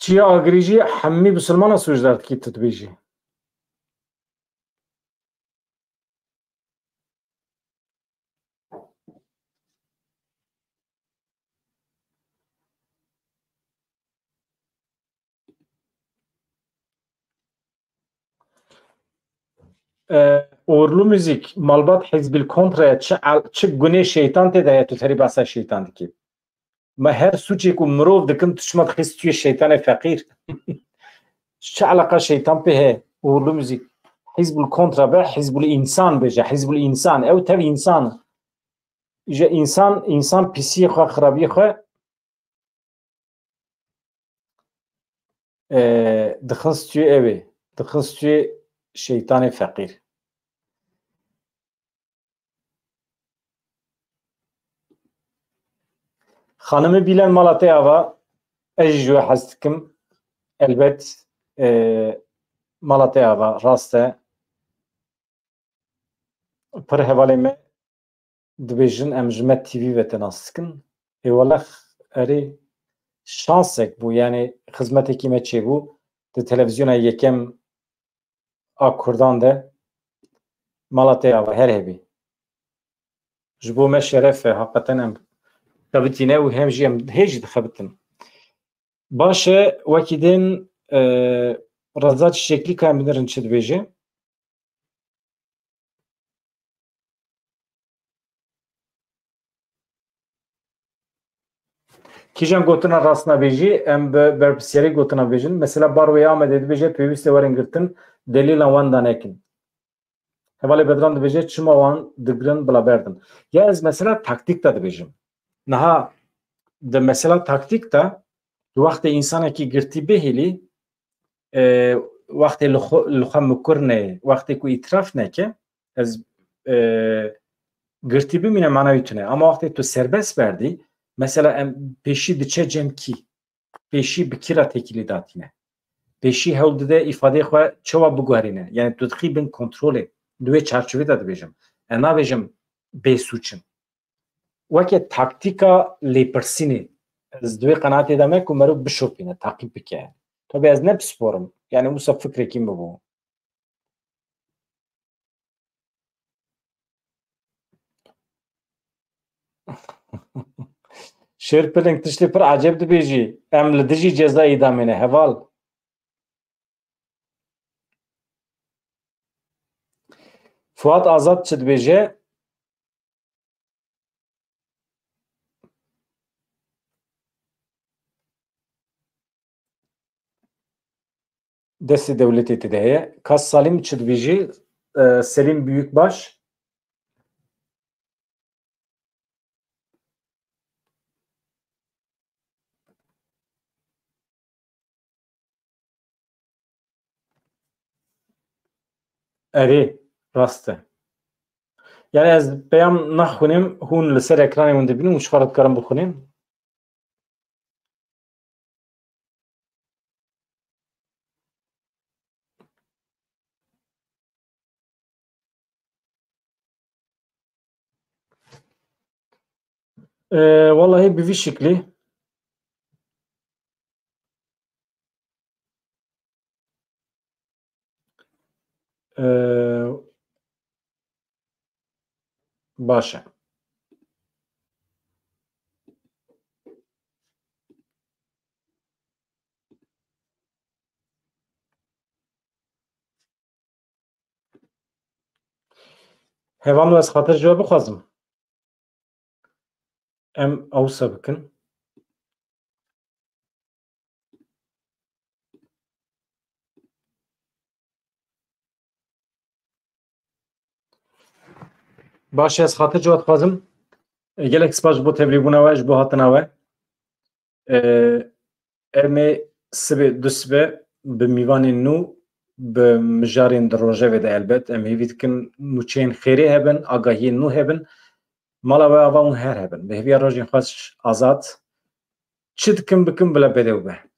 çiya agirî jî hemî bisilmana sûcdar dikî tu dibêjî Orlu müzik malbat Hizbil Kontra'ya çi gunê şeytan tê de ye tu terî behsa şeytan dikî me her suçê ku mirov dikin tişma dixîst tuyê şeytanê feqîr çi eleqa şeytan pê heye orlu müzik Hizbul Kontra be Hizbul İnsan bêje Hizbul İnsan ew tev însan ji însan pisiyê xwe xirabiyê xwe dixin stûyê ew ê dixin stûyê şeytanê feqîr xanimê bîlen mala te ava ez jî ji we hez dikim elbet mala te ava rast e pir hevalê me dibêjin em ji me tîvî ve te nas dikin êwalex erê şansek bû yani xizmetekî me çêbû di televizyona yekem a Kurdan de mala te ava her hebî ji bo me şeref e heqeten em xebitîne û hem jî em hê jî dixebitin baş e wekî din Reza Çîşeklî ka em binirin çi dibêje kîjan gotina rastnavêjî em bi berpirsiyarî gotina bêjin mesela Barwêya Amedê dibêje pêwîst e werin girtin delîla wan da nekin hevalê Bedran dibêje çima wan digirin bila berdin ya ez mesela taktik de dibêjim niha di mesela taktik de di wextê însanekî girtî bihêlî wextê li xwe mikurne wextê ku îtiraf neke ez girtî bimîne manawî tune ama wextê tu serbest berdî mesela em pêşî diçe cemkî pêşî bi kîra têkilî datîne pêşî hewl dide îfadeyê xwe çawa biguherîne yani tu dixî bin kontrolê di wê çarçovê de dibêjim em nabêjim bêsûçin weke taktîka lêpirsînê ez di wê qenaetê de me ku merov bişopîne taqîb bike tabii ez ne pisporim yani wisa fikrekî min bibû Şêrpiling tiştê pir ecêb dibêjî em li dijî ceza îdamê ne heval Fuat Azad çi dibêje destê dewletê tê de heye Kas Salîm çi dibêjî Selîm Büyükbaş erê rast e yani ez peyam naxwînim hûn li ser ekranê min dibînin û ji xwe re dikarin bixwînin Wallahî bi vî şiklî باش e. Hevalno ez xatir ji we bixwazim em ewsa bikin. باش ez xatir ji we dixwazim gelek spas ji bo tevlîbûna we ji bo hatina we. Em ê sibê du sibe bi mîvanên nû bi mijarên di rojevê de helbet em hêvî dikin nûçeyên xêrê hebin, agahiyên nû hebin. Mala we ava hûn her hebin. Bi hêviya rojên xweş azad çi dikin bikin bila bêdêw be.